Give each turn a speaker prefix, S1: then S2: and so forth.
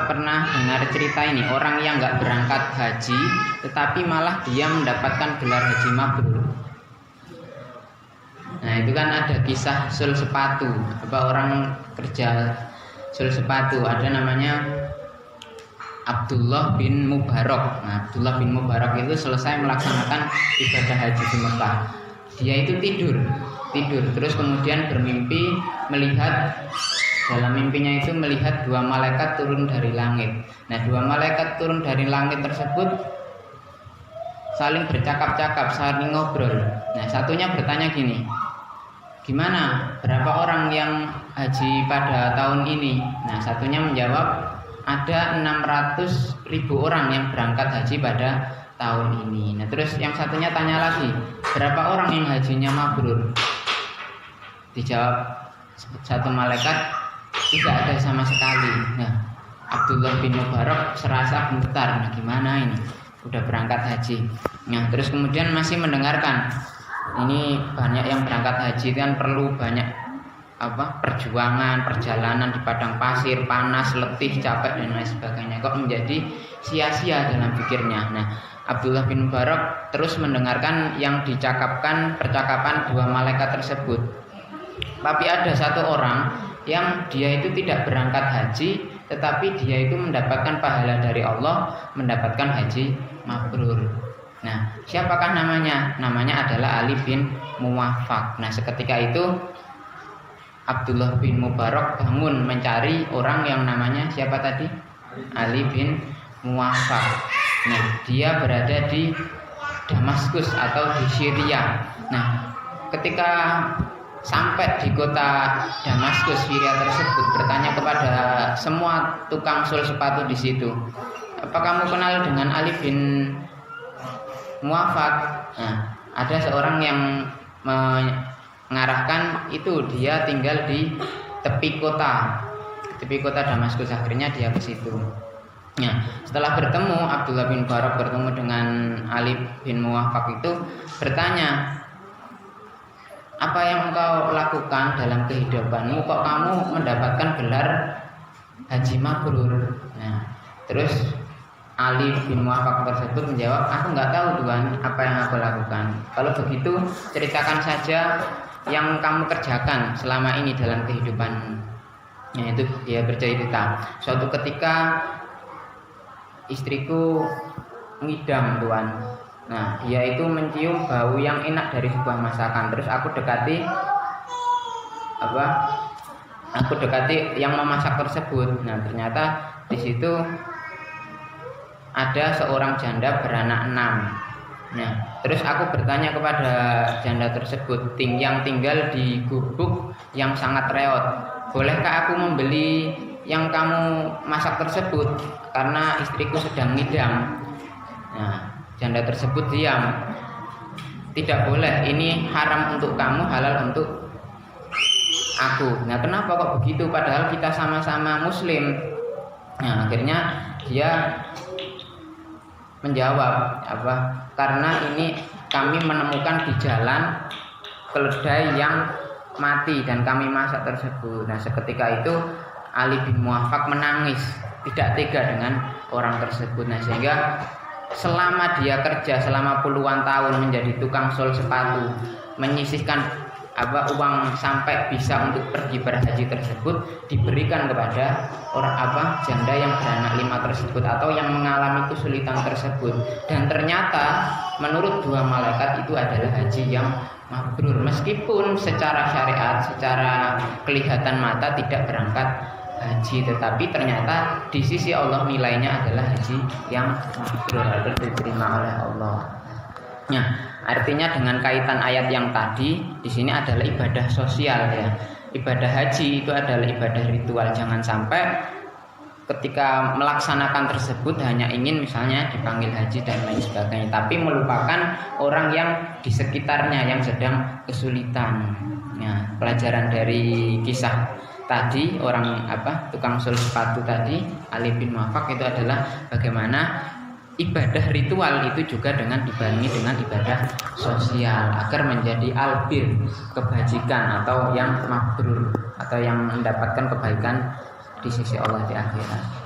S1: Bapak pernah dengar cerita ini, orang yang nggak berangkat haji tetapi malah dia mendapatkan gelar haji mabrur? Nah itu kan ada kisah sul sepatu, orang kerja sul sepatu, ada namanya Abdullah bin Mubarak. Nah, Abdullah bin Mubarak itu selesai melaksanakan ibadah haji di Mekah. Dia itu tidur, terus kemudian bermimpi melihat, dalam mimpinya itu melihat dua malaikat turun dari langit. Nah, dua malaikat turun dari langit tersebut saling bercakap-cakap, saling ngobrol. Nah, satunya bertanya gini, gimana? Berapa orang yang haji pada tahun ini? Nah, satunya menjawab, ada 600.000 orang yang berangkat haji pada tahun ini. Nah, terus yang satunya tanya lagi, berapa orang yang hajinya mabrur? Dijawab satu malaikat, tidak ada sama sekali. Nah, Abdullah bin Mubarak serasa gemetar. Nah, gimana ini? Udah berangkat haji. Nah, terus kemudian masih mendengarkan. Ini banyak yang berangkat haji kan perlu banyak perjuangan, perjalanan di padang pasir, panas, letih, capek dan lain sebagainya. Kok menjadi sia-sia dalam pikirnya. Nah, Abdullah bin Mubarak terus mendengarkan yang dicakapkan percakapan dua malaikat tersebut. Tapi ada satu orang yang dia itu tidak berangkat haji, tetapi dia itu mendapatkan pahala dari Allah, mendapatkan haji mabrur. Nah, siapakah namanya? Namanya adalah Ali bin Muwaffaq. Nah, seketika itu Abdullah bin Mubarak bangun mencari orang yang namanya siapa tadi? Ali bin Muwaffaq. Nah, dia berada di Damaskus atau di Syria. Nah, ketika sampai di kota Damaskus Syria tersebut, bertanya kepada semua tukang sul sepatu di situ, apa kamu kenal dengan Ali bin Muwaffaq? Nah, ada seorang yang mengarahkan itu, dia tinggal di tepi kota Damaskus. Akhirnya dia ke situ. Nah, setelah bertemu, Abdullah bin Mubarak bertemu dengan Ali bin Muwaffaq itu bertanya, apa yang engkau lakukan dalam kehidupanmu, kok kamu mendapatkan gelar haji mabrur? Nah, terus Ali bin Muwaffaq tersebut menjawab, aku nggak tahu Tuhan apa yang aku lakukan. Kalau begitu ceritakan saja yang kamu kerjakan selama ini dalam kehidupan. Itu dia bercerita, suatu ketika istriku ngidam Tuhan. Nah, dia itu mencium bau yang enak dari sebuah masakan. Terus aku dekati yang memasak tersebut. Nah, ternyata di situ ada seorang janda beranak 6. Nah, terus aku bertanya kepada janda tersebut yang tinggal di gubuk yang sangat reot, bolehkah aku membeli yang kamu masak tersebut karena istriku sedang ngidam? Nah, janda tersebut diam. Tidak boleh, ini haram untuk kamu, halal untuk aku. Nah, kenapa kok begitu? Padahal kita sama-sama muslim. Nah, akhirnya dia menjawab, karena ini kami menemukan di jalan keledai yang mati dan kami masak tersebut. Nah, seketika itu Ali bin Muwaffaq menangis, tidak tega dengan orang tersebut. Nah, sehingga selama dia kerja selama puluhan tahun menjadi tukang sol sepatu, menyisihkan uang sampai bisa untuk pergi berhaji tersebut, diberikan kepada orang janda yang beranak 5 tersebut atau yang mengalami kesulitan tersebut. Dan ternyata menurut dua malaikat itu adalah haji yang mabrur, meskipun secara syariat, secara kelihatan mata tidak berangkat haji, tetapi ternyata di sisi Allah nilainya adalah haji yang mabrur atau diterima oleh Allah. Nah, artinya dengan kaitan ayat yang tadi, di sini adalah ibadah sosial ya. Ibadah haji itu adalah ibadah ritual. Jangan sampai ketika melaksanakan tersebut hanya ingin misalnya dipanggil haji dan lain sebagainya, tapi melupakan orang yang di sekitarnya yang sedang kesulitan. Nah, pelajaran dari kisah tadi orang tukang sul sepatu tadi, Ali bin Muwaffaq, itu adalah bagaimana ibadah ritual itu juga dengan dibarengi dengan ibadah sosial agar menjadi albir, kebajikan atau yang mabrur atau yang mendapatkan kebaikan di sisi Allah di akhirat.